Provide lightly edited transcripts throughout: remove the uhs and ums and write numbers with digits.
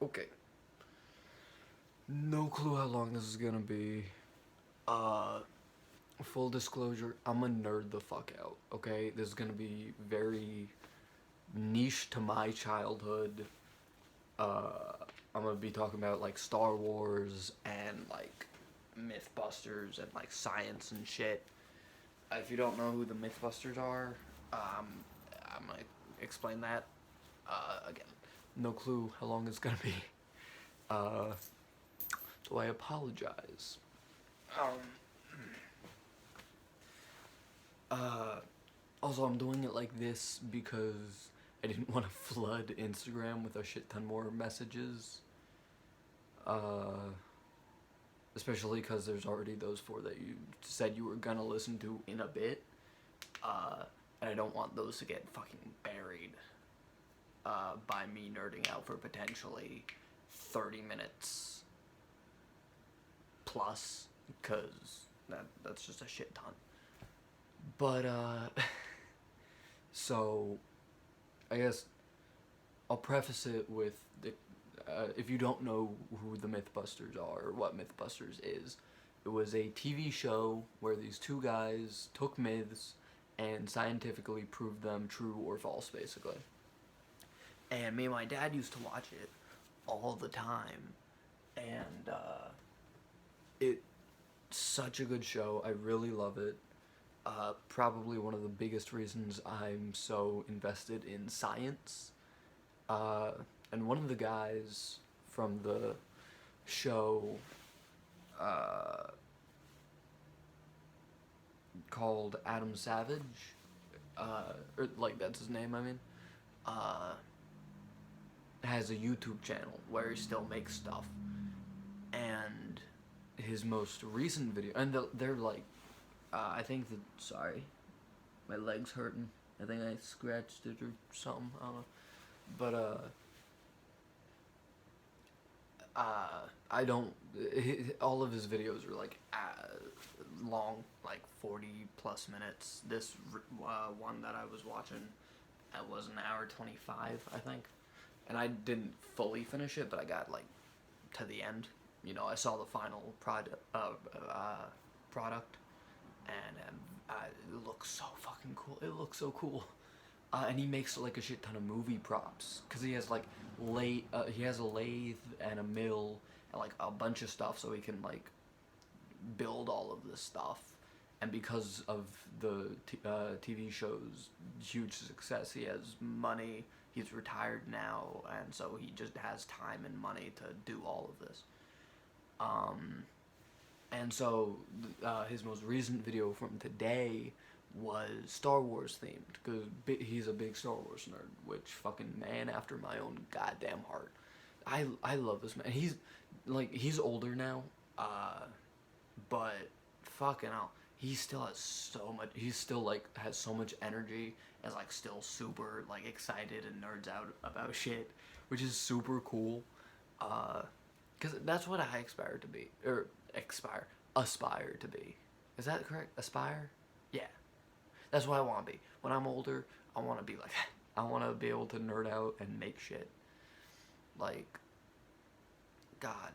Okay. No clue how long this is gonna be. Uh, Full disclosure, I'm a nerd the fuck out, okay? This is gonna be very niche to my childhood. Uh, I'm gonna be talking about like Star Wars and like Mythbusters and like science and shit. If you don't know who the Mythbusters are, I'm gonna explain that. Again, no clue how long it's gonna be. Uh, so I apologize. Um, uh, Also, I'm doing it like this because I didn't want to flood Instagram with a shit ton more messages. Uh, Especially because there's already those four that you said you were gonna listen to in a bit. And I don't want those to get fucking buried by me nerding out for potentially 30 minutes plus, because that's just a shit ton. But, so, I guess I'll preface it with if you don't know who the Mythbusters are or what Mythbusters is, it was a TV show where these two guys took myths and scientifically proved them true or false, basically. And me and my dad used to watch it all the time, and it's such a good show. I really love it. Probably one of the biggest reasons I'm so invested in science. Uh, and one of the guys from the show uh, called Adam Savage, or like that's his name, I mean, uh, has a YouTube channel where he still makes stuff. And his most recent video, and they're like, I think that, sorry, my leg's hurting. I think I scratched it or something, I don't know. But, I don't. All of his videos are like long, like 40 plus minutes. This one that I was watching, it was an hour 25, I think, and I didn't fully finish it, but I got like to the end. You know, I saw the final product, and it looks so fucking cool. It looks so cool. And he makes like a shit ton of movie props because he has like he has a lathe and a mill and like a bunch of stuff, so he can like build all of this stuff. And because of the TV show's huge success, he has money. He's retired now, and so he just has time and money to do all of this. Um, and so his most recent video from today was Star Wars themed because he's a big Star Wars nerd, which fucking man after my own goddamn heart. I love this man. He's older now, but fucking hell, he still has so much. He still like has so much energy and like still super like excited and nerds out about shit, which is super cool. Because that's what I aspire to be, or aspire to be. Is that correct? Aspire? Yeah. That's what I want to be. When I'm older, I want to be like that. I want to be able to nerd out and make shit. Like, God,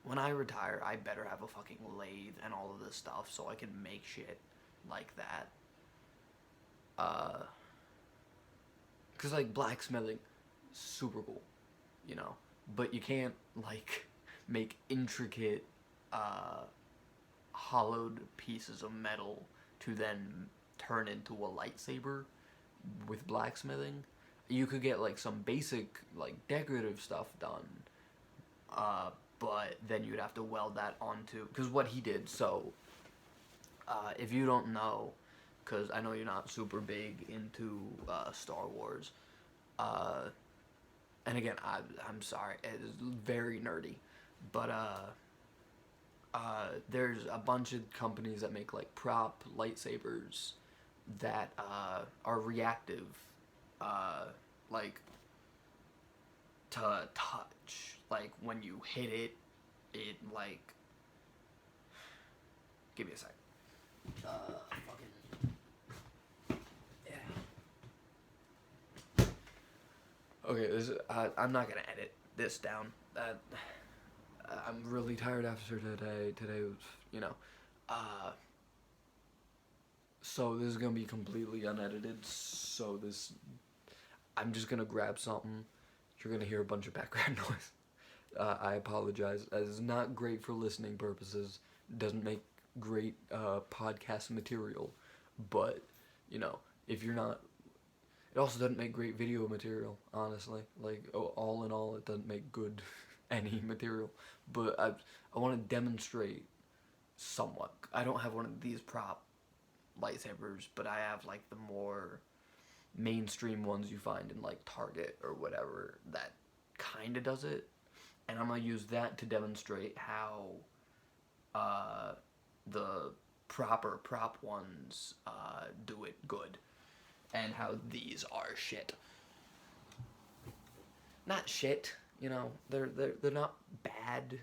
when I retire, I better have a fucking lathe and all of this stuff so I can make shit like that. Cause like blacksmithing, super cool, you know. But you can't like make intricate, hollowed pieces of metal to then turn into a lightsaber with blacksmithing. You could get like some basic like decorative stuff done, but then you'd have to weld that onto, because what he did. So if you don't know, because I know you're not super big into Star Wars, and again I'm sorry, it is very nerdy, but there's a bunch of companies that make like prop lightsabers that are reactive, like to touch. Like when you hit it, it like. Give me a sec. Fucking. Yeah. Okay, I'm not gonna edit this down. I'm really tired after today. Today was, you know, uh, so this is gonna be completely unedited. So I'm just gonna grab something. You're gonna hear a bunch of background noise. I apologize. It's not great for listening purposes. Doesn't make great podcast material. But, you know, if you're not... It also doesn't make great video material, honestly. Like, all in all, it doesn't make good any material. But I want to demonstrate somewhat. I don't have one of these prop lightsabers, but I have, like, the more mainstream ones you find in, like, Target or whatever that kind of does it. And I'm going to use that to demonstrate how the proper prop ones do it good. And how these are shit. Not shit, you know. They're not bad,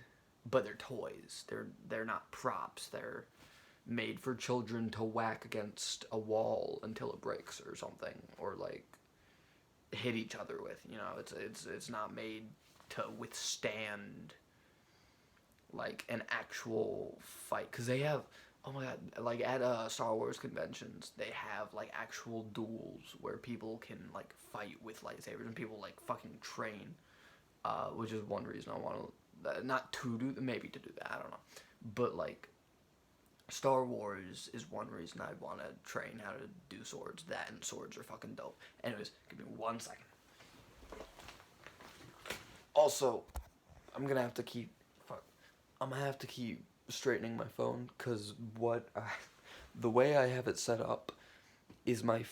but they're toys. They're not props. They're made for children to whack against a wall until it breaks or something, or like hit each other with. You know, it's not made to withstand like an actual fight, because they have, oh my god, like at Star Wars conventions they have like actual duels where people can like fight with lightsabers and people like fucking train, which is one reason I want to, not to do, maybe to do that, I don't know, but like Star Wars is one reason I want to train how to do swords. That and swords are fucking dope. Anyways, give me 1 second. Also, I'm gonna have to keep straightening my phone, because the way I have it set up is my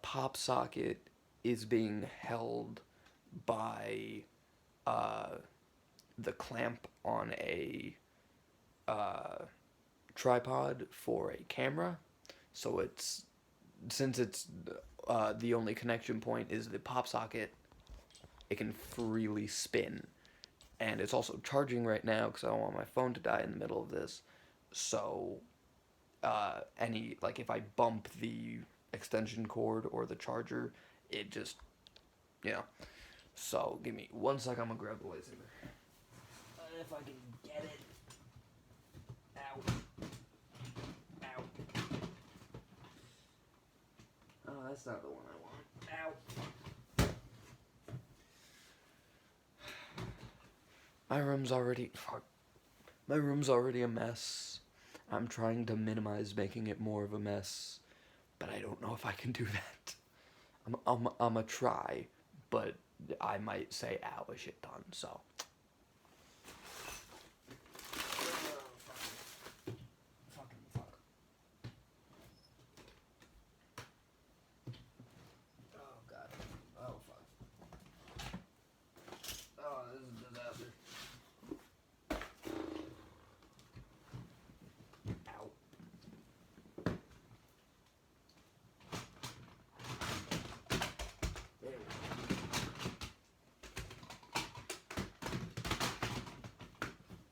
pop socket is being held by the clamp on a tripod for a camera. So since it's the only connection point is the pop socket, it can freely spin. And it's also charging right now because I don't want my phone to die in the middle of this. So, if I bump the extension cord or the charger, it just, you know. So, give me 1 second, I'm gonna grab the lightsaber. If I can get it. Ow. Ow. Oh, that's not the one I want. Ow. My room's already a mess. I'm trying to minimize making it more of a mess, but I don't know if I can do that. I'm a try, but I might say ow a shit ton, so.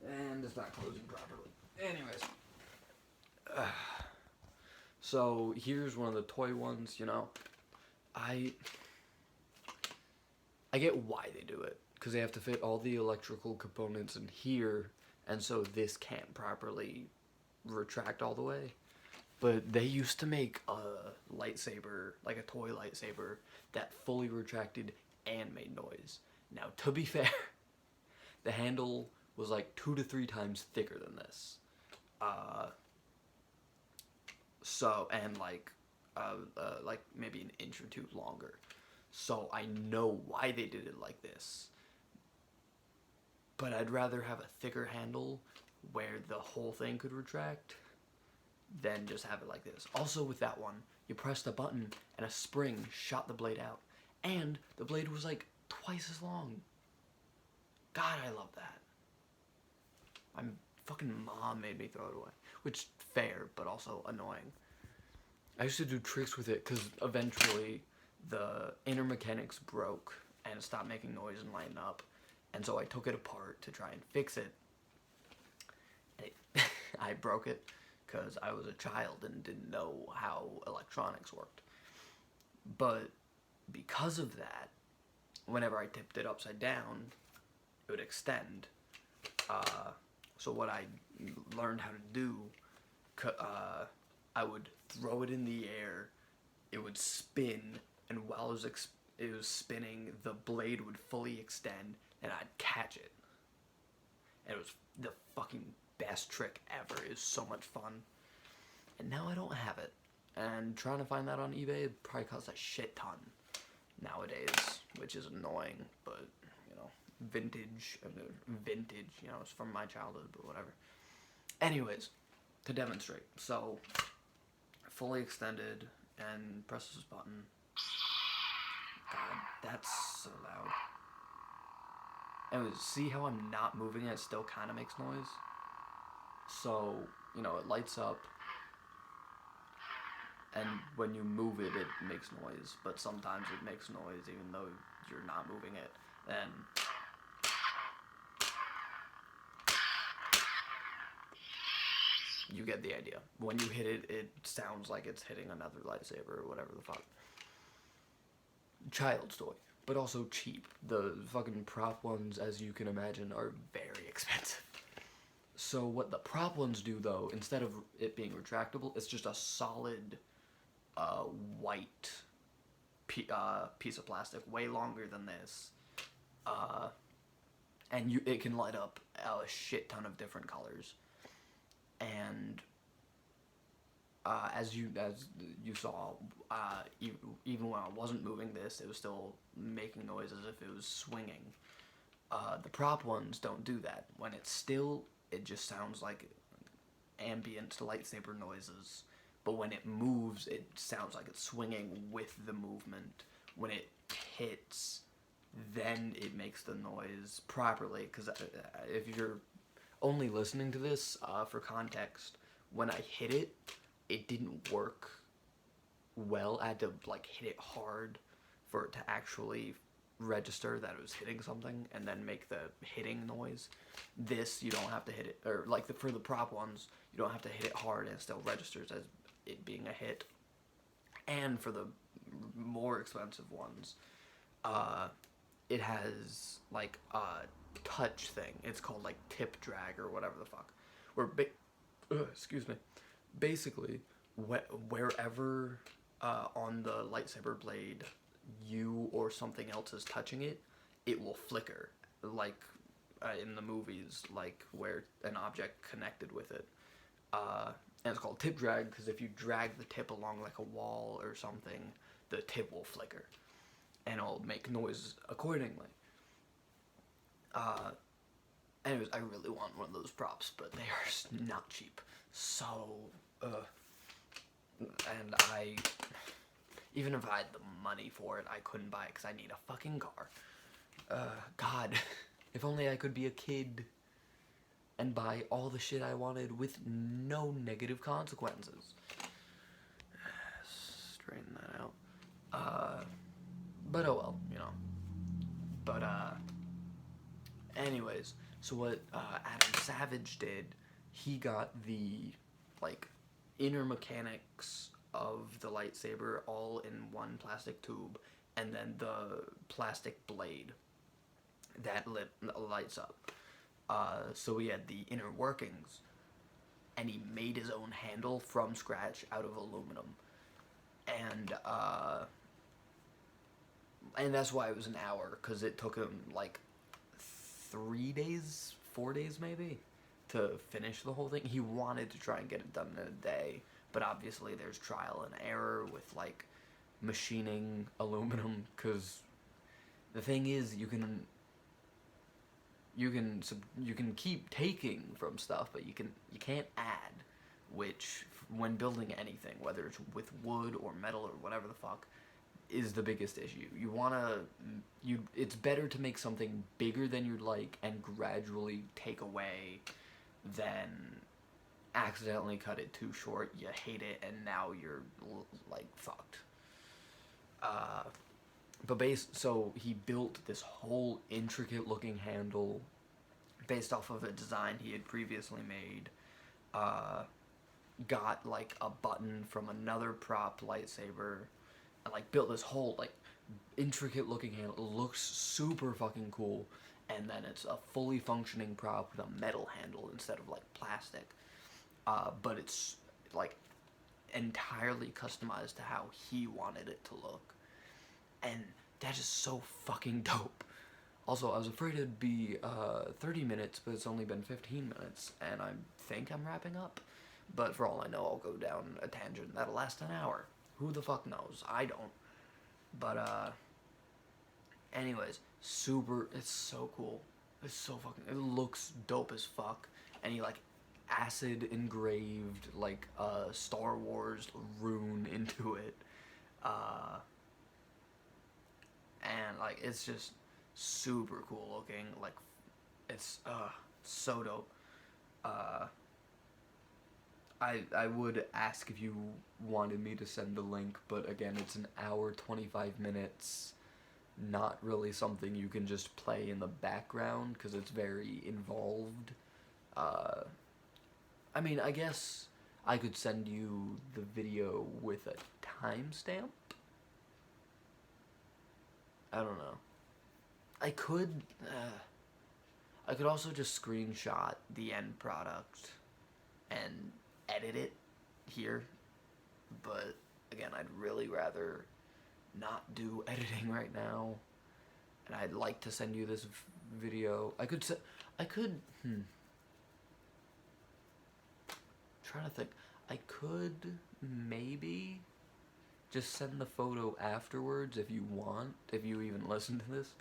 And it's not closing properly. Anyways. So, here's one of the toy ones, you know. I get why they do it. Because they have to fit all the electrical components in here, and so this can't properly retract all the way. But they used to make a lightsaber, like a toy lightsaber, that fully retracted and made noise. Now, to be fair, the handle was like 2 to 3 times thicker than this. And like maybe an inch or 2 longer. So I know why they did it like this. But I'd rather have a thicker handle where the whole thing could retract than just have it like this. Also with that one, you pressed a button and a spring shot the blade out. And the blade was like twice as long. God, I love that. My fucking mom made me throw it away. Which, fair, but also annoying. I used to do tricks with it because eventually the inner mechanics broke and it stopped making noise and lighting up. And so I took it apart to try and fix it. I broke it because I was a child and didn't know how electronics worked. But because of that, whenever I tipped it upside down, it would extend. So what I learned how to do, I would throw it in the air, it would spin, and while it was spinning, the blade would fully extend, and I'd catch it. And it was the fucking best trick ever. It was so much fun. And now I don't have it. And trying to find that on eBay probably costs a shit ton nowadays, which is annoying, but, you know, vintage, you know, it's from my childhood, but whatever. Anyways, to demonstrate. So, fully extended, and press this button. God, that's so loud. And see how I'm not moving it, it still kind of makes noise? So, you know, it lights up, and when you move it, it makes noise, but sometimes it makes noise even though you're not moving it. And you get the idea. When you hit it, it sounds like it's hitting another lightsaber or whatever the fuck. Child's toy, but also cheap. The fucking prop ones, as you can imagine, are very expensive. So what the prop ones do, though, instead of it being retractable, it's just a solid white piece of plastic, way longer than this. And it can light up a shit ton of different colors. And as you saw, even when I wasn't moving this, it was still making noise as if it was swinging. The prop ones don't do that. When it's still, it just sounds like ambient lightsaber noises. But when it moves, it sounds like it's swinging with the movement. When it hits, then it makes the noise properly. Because if you're only listening to this, for context, when I hit it, it didn't work well. I had to, like, hit it hard for it to actually register that it was hitting something and then make the hitting noise. This, you don't have to hit it, or like for the prop ones, you don't have to hit it hard and it still registers as it being a hit. And for the more expensive ones, it has like a touch thing. It's called like tip drag or whatever the fuck. Where excuse me. Basically, wherever on the lightsaber blade you or something else is touching it, it will flicker, like in the movies, like where an object connected with it. And it's called tip drag because if you drag the tip along like a wall or something, the tip will flicker, and it'll make noise accordingly. Anyways, I really want one of those props, but they are not cheap. So, and even if I had the money for it, I couldn't buy it because I need a fucking car. God, if only I could be a kid and buy all the shit I wanted with no negative consequences. Straighten that out. But oh well, you know. But, anyways, so what Adam Savage did, he got the, like, inner mechanics of the lightsaber all in one plastic tube, and then the plastic blade that lights up. So he had the inner workings, and he made his own handle from scratch out of aluminum. And that's why it was an hour, because it took him like 3 days, 4 days maybe, to finish the whole thing. He wanted to try and get it done in a day, but obviously there's trial and error with like machining aluminum, because the thing is you can keep taking from stuff, but you can't add, which when building anything, whether it's with wood or metal or whatever the fuck, is the biggest issue. It's better to make something bigger than you'd like and gradually take away than accidentally cut it too short, you hate it, and now you're like fucked. So he built this whole intricate looking handle based off of a design he had previously made. Got like a button from another prop lightsaber, and like built this whole like intricate looking handle. It looks super fucking cool, and then it's a fully functioning prop with a metal handle instead of like plastic. But it's like entirely customized to how he wanted it to look, and that is so fucking dope. Also, I was afraid it'd be 30 minutes, but it's only been 15 minutes, and I think I'm wrapping up. But for all I know, I'll go down a tangent that'll last an hour. Who the fuck knows? I don't. But, anyways, it's so cool. It's so fucking, it looks dope as fuck. And he, like, acid engraved, like, Star Wars rune into it. And, like, it's just super cool looking. Like, it's, so dope. I would ask if you wanted me to send the link, but again, it's an hour, 25 minutes, not really something you can just play in the background, because it's very involved. I mean, I guess I could send you the video with a timestamp? I don't know. I could also just screenshot the end product and edit it here, but again, I'd really rather not do editing right now, and I'd like to send you this video. Trying to think. I could maybe just send the photo afterwards if you want, if you even listen to this.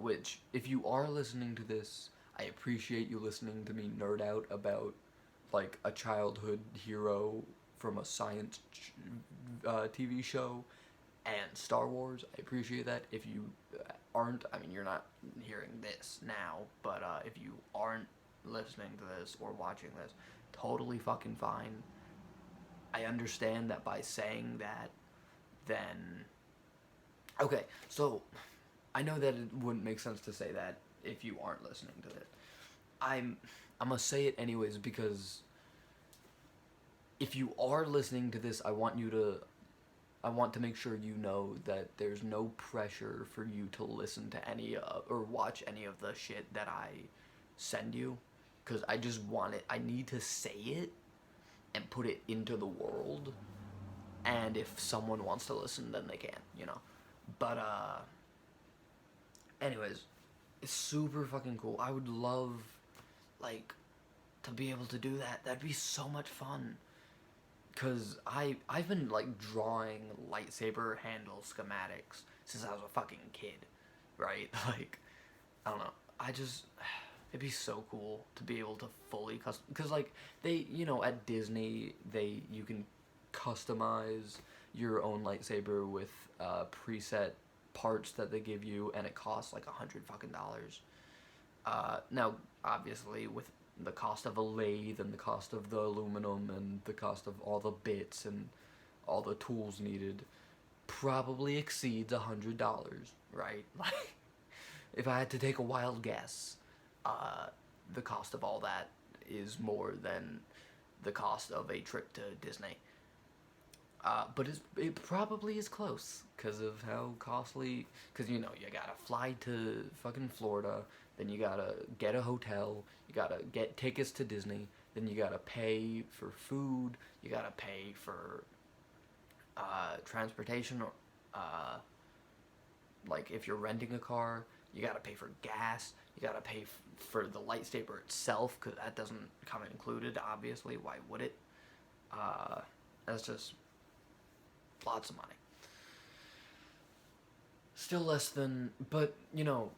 Which, if you are listening to this, I appreciate you listening to me nerd out about, like, a childhood hero from a science TV show and Star Wars. I appreciate that. If you aren't, I mean, you're not hearing this now, but if you aren't listening to this or watching this, totally fucking fine. I understand that by saying that, then... Okay, so I know that it wouldn't make sense to say that if you aren't listening to it. I'm gonna say it anyways, because if you are listening to this, I want to make sure you know that there's no pressure for you to listen to any or watch any of the shit that I send you, because I just want it. I need to say it and put it into the world, and if someone wants to listen, then they can, you know. But anyways, it's super fucking cool. I would love, like, to be able to do that. That'd be so much fun. Cause I've been, like, drawing lightsaber handle schematics since I was a fucking kid, right? Like, I don't know. It'd be so cool to be able to fully custom. Cause, like, they, you know, at Disney, you can customize your own lightsaber with preset parts that they give you, and it costs like $100 fucking. Now, obviously, with the cost of a lathe and the cost of the aluminum and the cost of all the bits and all the tools needed, probably exceeds $100, right? Like, if I had to take a wild guess, the cost of all that is more than the cost of a trip to Disney. But it probably is close because of how costly. Because, you know, you gotta fly to fucking Florida, then you gotta get a hotel, you gotta get tickets to Disney, then you gotta pay for food, you gotta pay for transportation, or like if you're renting a car, you gotta pay for gas, you gotta pay for the lightsaber itself, because that doesn't come included, obviously. Why would it? That's just lots of money. Still less than, but, you know,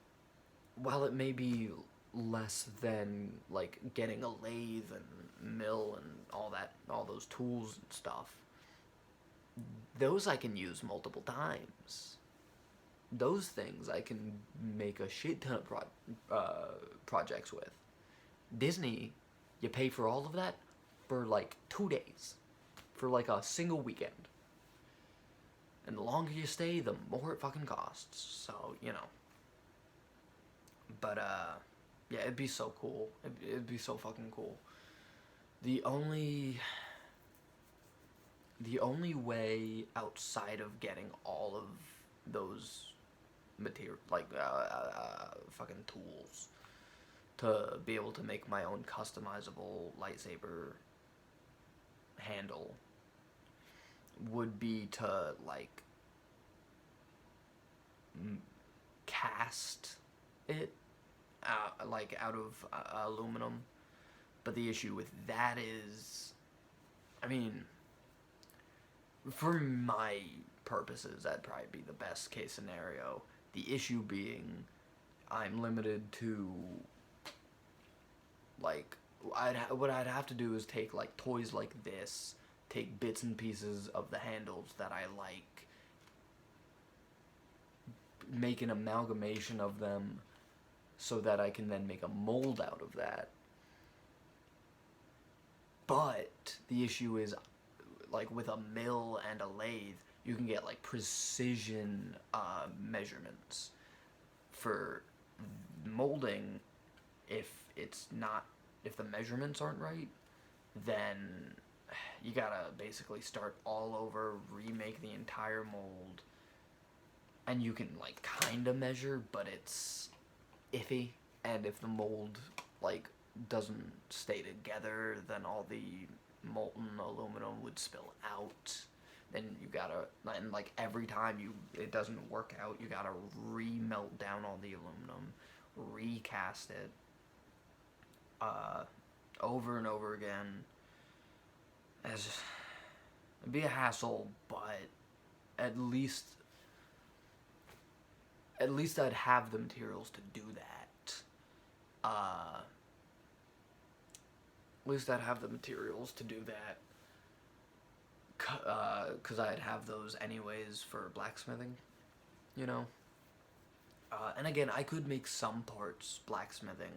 while it may be less than, like, getting a lathe and mill and all that, all those tools and stuff, those I can use multiple times. Those things I can make a shit ton of projects with. Disney, you pay for all of that for, like, 2 days. For, like, a single weekend. And the longer you stay, the more it fucking costs. So, you know. But, yeah, it'd be so cool. It'd be so fucking cool. The only way outside of getting all of those fucking tools to be able to make my own customizable lightsaber handle would be to, like, cast it like out of aluminum. But the issue with that is, I mean, for my purposes, that'd probably be the best case scenario. The issue being, I'm limited to, like, what I'd have to do is take, like, toys like this, take bits and pieces of the handles that I like, make an amalgamation of them so that I can then make a mold out of that. But the issue is, like, with a mill and a lathe, you can get, like, precision measurements for molding. If the measurements aren't right, then you gotta basically start all over, remake the entire mold, and you can, like, kind of measure, but it's iffy, and if the mold, like, doesn't stay together, then all the molten aluminum would spill out. Then you gotta, and, like, every time it doesn't work out, you gotta re-melt down all the aluminum, recast it, over and over again. It'd be a hassle, but at least I'd have the materials to do that. At least I'd have the materials to do that. Because I'd have those anyways for blacksmithing, you know? And again, I could make some parts blacksmithing.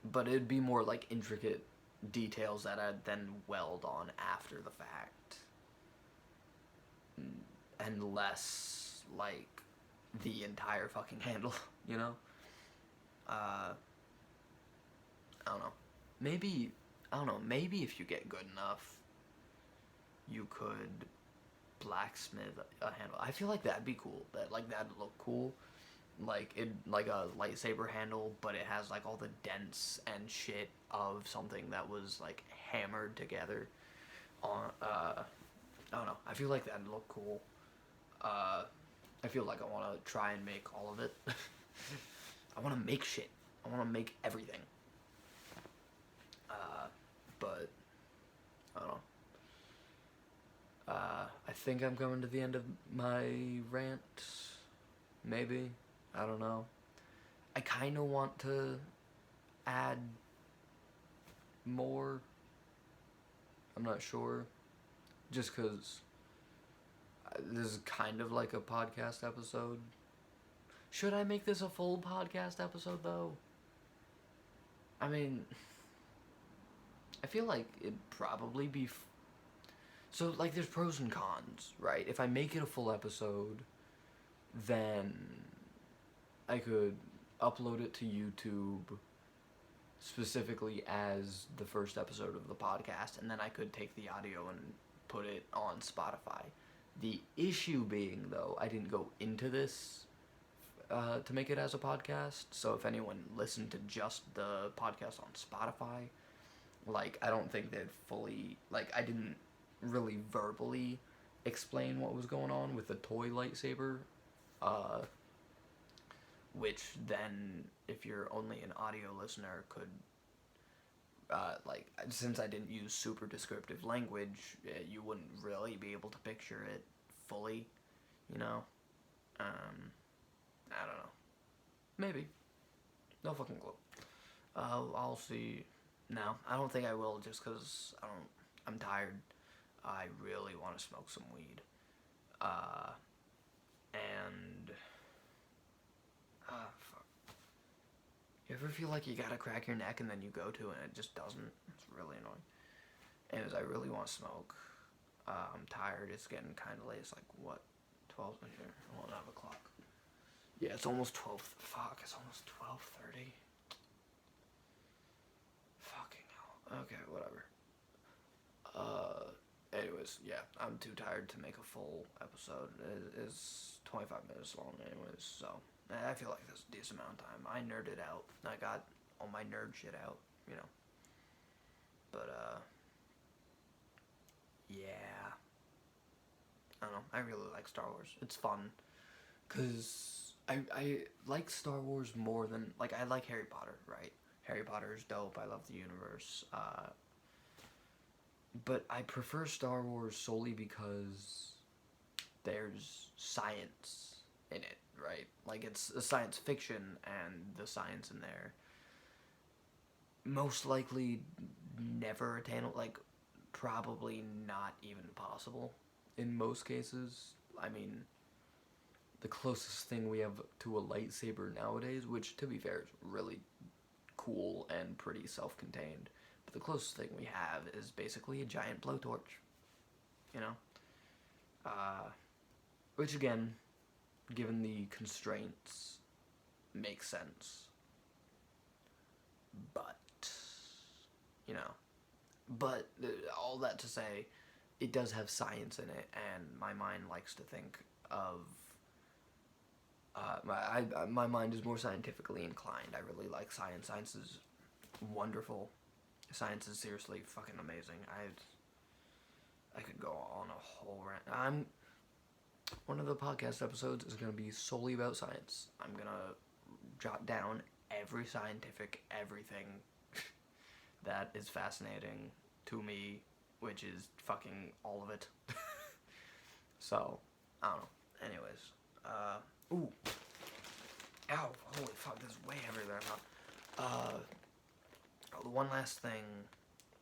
But it'd be more like intricate details that I'd then weld on after the fact. And less, like, the entire fucking handle, you know? I don't know. Maybe if you get good enough, you could blacksmith a handle. I feel like that'd be cool. That'd look cool. Like a lightsaber handle, but it has, like, all the dents and shit of something that was, like, hammered together on, I don't know. I feel like that'd look cool. I feel like I want to try and make all of it. I want to make shit. I want to make everything. But I don't know. I think I'm coming to the end of my rant. Maybe. I don't know. I kind of want to add more. I'm not sure. Just because this is kind of like a podcast episode. Should I make this a full podcast episode, though? I mean, I feel like it'd probably be... So, like, there's pros and cons, right? If I make it a full episode, then I could upload it to YouTube specifically as the first episode of the podcast, and then I could take the audio and put it on Spotify. The issue being, though, I didn't go into this to make it as a podcast, so if anyone listened to just the podcast on Spotify, like, I don't think they'd fully, like, I didn't really verbally explain what was going on with the toy lightsaber, which then, if you're only an audio listener, could, like, since I didn't use super descriptive language, you wouldn't really be able to picture it fully, you know? I don't know. Maybe. No fucking clue. I'll see. No, I don't think I will, just because I'm tired. I really want to smoke some weed. Fuck. You ever feel like you gotta crack your neck and then you go to it and it just doesn't? It's really annoying. Anyways, I really want to smoke. I'm tired. It's getting kind of late. It's like, what? 12? Here. I don't have a clock. Yeah, it's almost 12. Fuck, it's almost 12:30. Fucking hell. Okay, whatever. anyways, yeah, I'm too tired to make a full episode. It is 25 minutes long, anyways, so I feel like that's a decent amount of time. I nerded out. I got all my nerd shit out, you know. But, yeah. I don't know. I really like Star Wars. It's fun. Because I like Star Wars more than, like, I like Harry Potter, right? Harry Potter is dope. I love the universe. But I prefer Star Wars solely because there's science in it, right? Like, it's a science fiction, and the science in there most likely never attainable, like, probably not even possible in most cases. I mean, the closest thing we have to a lightsaber nowadays, which to be fair is really cool and pretty self-contained, but the closest thing we have is basically a giant blowtorch, you know? Uh, which again, given the constraints, makes sense. But, you know, but all that to say, it does have science in it, and my mind likes to think of. My mind is more scientifically inclined. I really like science. Science is wonderful. Science is seriously fucking amazing. I could go on a whole rant. One of the podcast episodes is gonna be solely about science. I'm gonna jot down every scientific everything that is fascinating to me, which is fucking all of it. So, I don't know. Anyways, ooh. Ow, holy fuck, this is way heavier than I thought. One last thing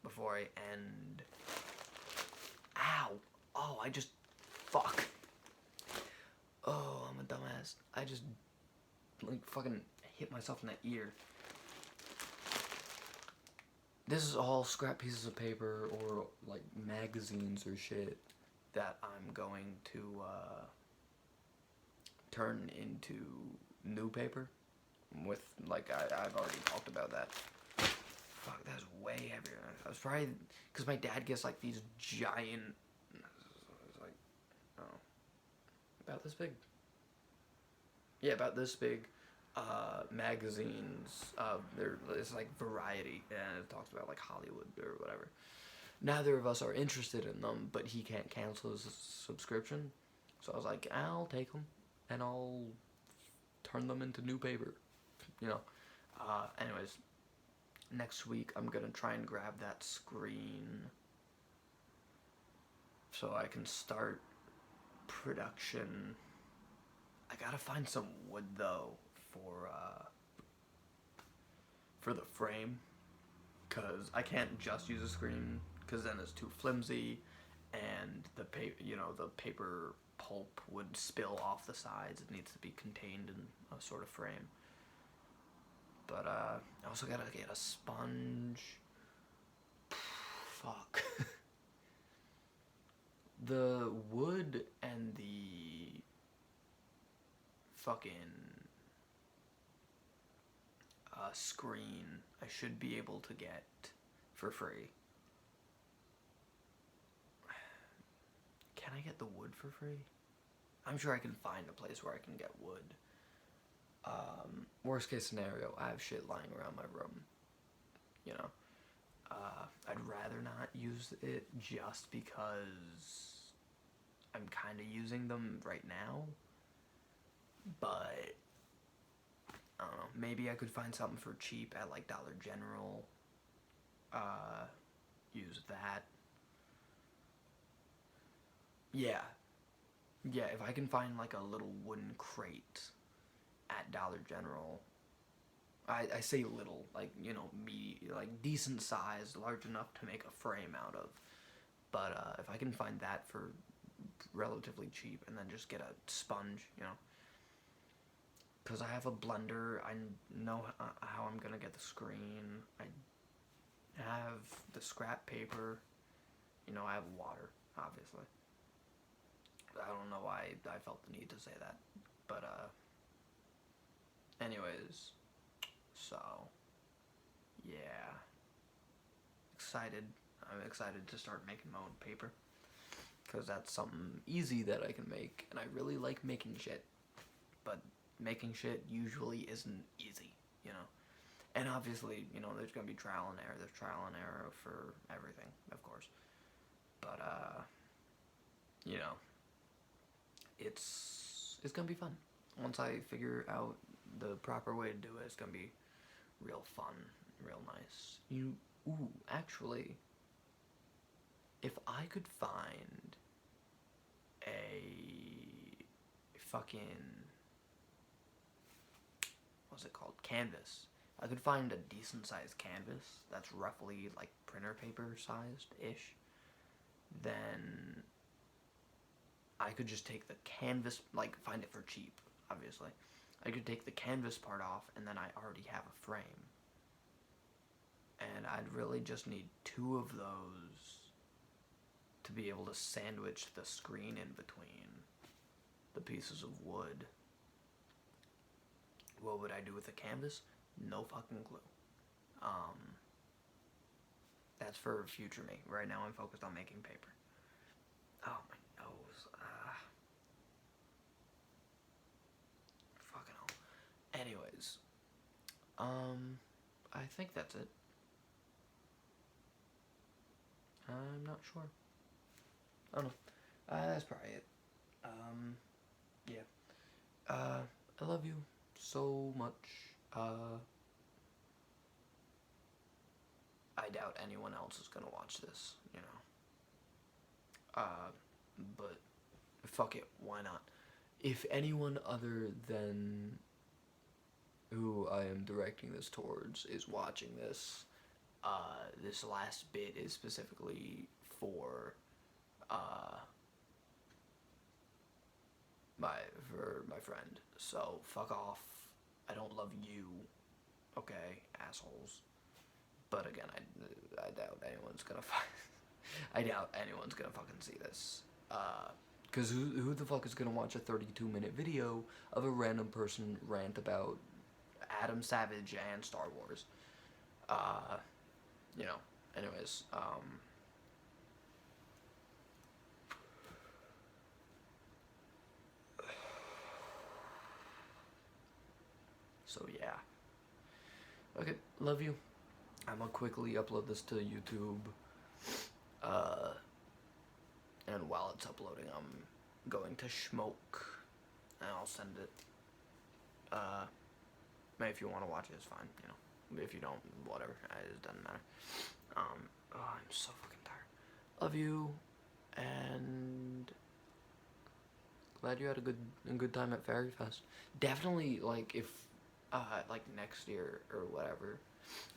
before I end. Ow! Oh, fuck. Oh, I'm a dumbass. I just, like, fucking hit myself in the ear. This is all scrap pieces of paper or, like, magazines or shit that I'm going to, turn into new paper. With, like, I've already talked about that. Fuck, that's way heavier. I was probably, because my dad gets, like, these giant, it's like, oh, about this big. Yeah, about this big, magazines. It's like Variety, and it talks about, like, Hollywood or whatever. Neither of us are interested in them, but he can't cancel his subscription. So I was like, I'll take them, and I'll turn them into new paper, you know. Anyways, next week I'm gonna try and grab that screen so I can start production. I gotta find some wood though for the frame, cause I can't just use a screen, cause then it's too flimsy, and the paper pulp would spill off the sides. It needs to be contained in a sort of frame. But I also gotta get a sponge. Fuck. The wood and the fucking screen I should be able to get for free. Can I get the wood for free? I'm sure I can find a place where I can get wood. Worst case scenario, I have shit lying around my room. You know, I'd rather not use it just because I'm kind of using them right now. But I don't know. Maybe I could find something for cheap at like Dollar General. Use that. Yeah. Yeah, if I can find like a little wooden crate at Dollar General. I say little, like, you know, like decent size, large enough to make a frame out of. But if I can find that for relatively cheap and then just get a sponge, you know. Because I have a blender, I know how I'm going to get the screen, I have the scrap paper, you know, I have water, obviously. I don't know why I felt the need to say that, but, anyways, so, yeah, I'm excited to start making my own paper. because that's something easy that I can make, and I really like making shit. But making shit usually isn't easy, you know. And obviously, you know, there's gonna be trial and error. There's trial and error for everything, of course. But you know, it's gonna be fun. Once I figure out the proper way to do it, it's gonna be real fun, real nice. Actually, if I could find a fucking, what's it called? Canvas. I could find a decent sized canvas that's roughly like printer paper sized ish. Then I could just take the canvas, like find it for cheap, obviously. I could take the canvas part off, and then I already have a frame. And I'd really just need two of those to be able to sandwich the screen in between the pieces of wood. What would I do with the canvas? No fucking clue. That's for future me. Right now I'm focused on making paper. Oh, my nose. Fucking hell. Anyways. I think that's it. I'm not sure. Oh no. That's probably it. Yeah. I love you so much. I doubt anyone else is gonna watch this, you know. But fuck it, why not? If anyone other than who I am directing this towards is watching this, this last bit is specifically for my friend. So fuck off. I don't love you. Okay, assholes. But again, I doubt anyone's gonna I doubt anyone's gonna fucking see this. Cause who the fuck is gonna watch a 32-minute video of a random person rant about Adam Savage and Star Wars? You know. Anyways, so yeah. Okay, love you. I'm gonna quickly upload this to YouTube. And while it's uploading, I'm going to smoke, and I'll send it. If you want to watch it, it's fine. You know, if you don't, whatever. It doesn't matter. I'm so fucking tired. Love you, and glad you had a good time at Fairy Fest. Definitely, like if like next year or whatever,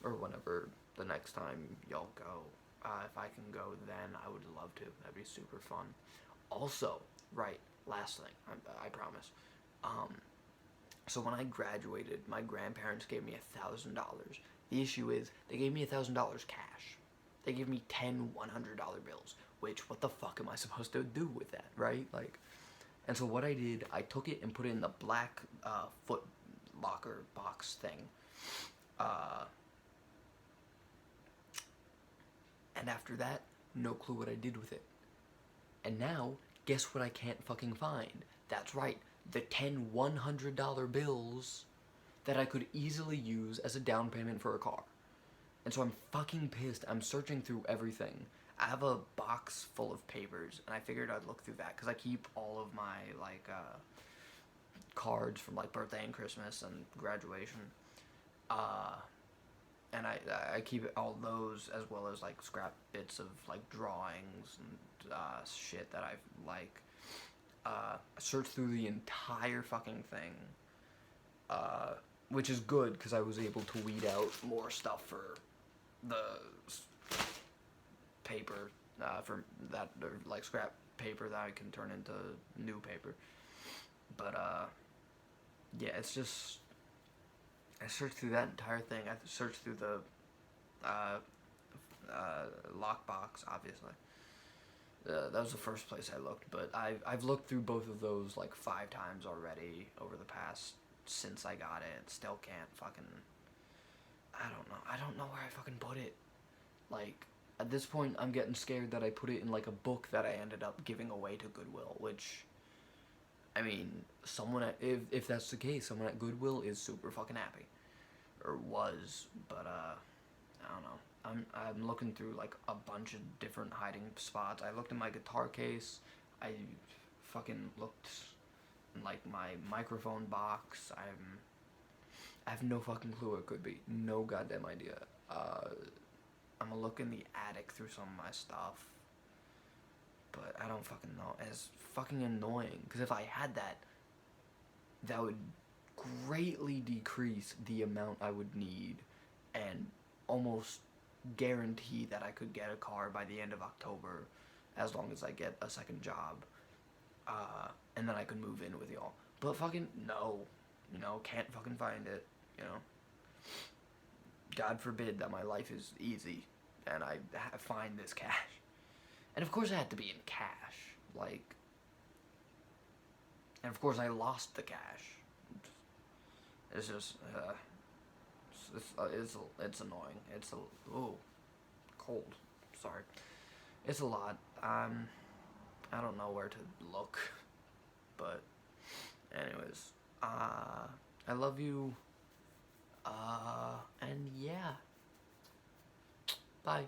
or whenever the next time y'all go. If I can go then, I would love to. That'd be super fun. Also, right, last thing, I promise. So when I graduated, my grandparents gave me $1,000. The issue is, they gave me $1,000 cash. They gave me 10 $100 bills, which, what the fuck am I supposed to do with that, right? Like, and so what I did, I took it and put it in the black foot locker box thing. And after that, no clue what I did with it. And now, guess what I can't fucking find? That's right, the 10 $100 bills that I could easily use as a down payment for a car. And so I'm fucking pissed. I'm searching through everything. I have a box full of papers, and I figured I'd look through that, because I keep all of my, like, cards from, like, birthday and Christmas and graduation. And I keep all those, as well as like scrap bits of like drawings and shit that I like. I searched through the entire fucking thing, which is good because I was able to weed out more stuff for the paper, for that, or like scrap paper that I can turn into new paper. But yeah, it's just. I searched through that entire thing. I searched through the lockbox, obviously. That was the first place I looked, but I've looked through both of those like 5 times already over the past, since I got it. Still can't fucking, I don't know where I fucking put it. Like, At this point, I'm getting scared that I put it in like a book that I ended up giving away to Goodwill, which, I mean, someone at, if that's the case, someone at Goodwill is super fucking happy, or was, but I don't know. I'm looking through like a bunch of different hiding spots. I looked in my guitar case. I fucking looked in like my microphone box. I have no fucking clue what it could be. No goddamn idea. I'm gonna look in the attic through some of my stuff, but I don't fucking know. It's fucking annoying because if I had that, that would greatly decrease the amount I would need, and almost guarantee that I could get a car by the end of October, as long as I get a second job, and then I could move in with y'all. But fucking no, can't fucking find it, God forbid that my life is easy and I find this cash. And of course it had to be in cash, like, and of course I lost the cash. It's just, it's annoying. It's cold. Sorry. It's a lot. I don't know where to look, but anyways, I love you, and yeah, bye.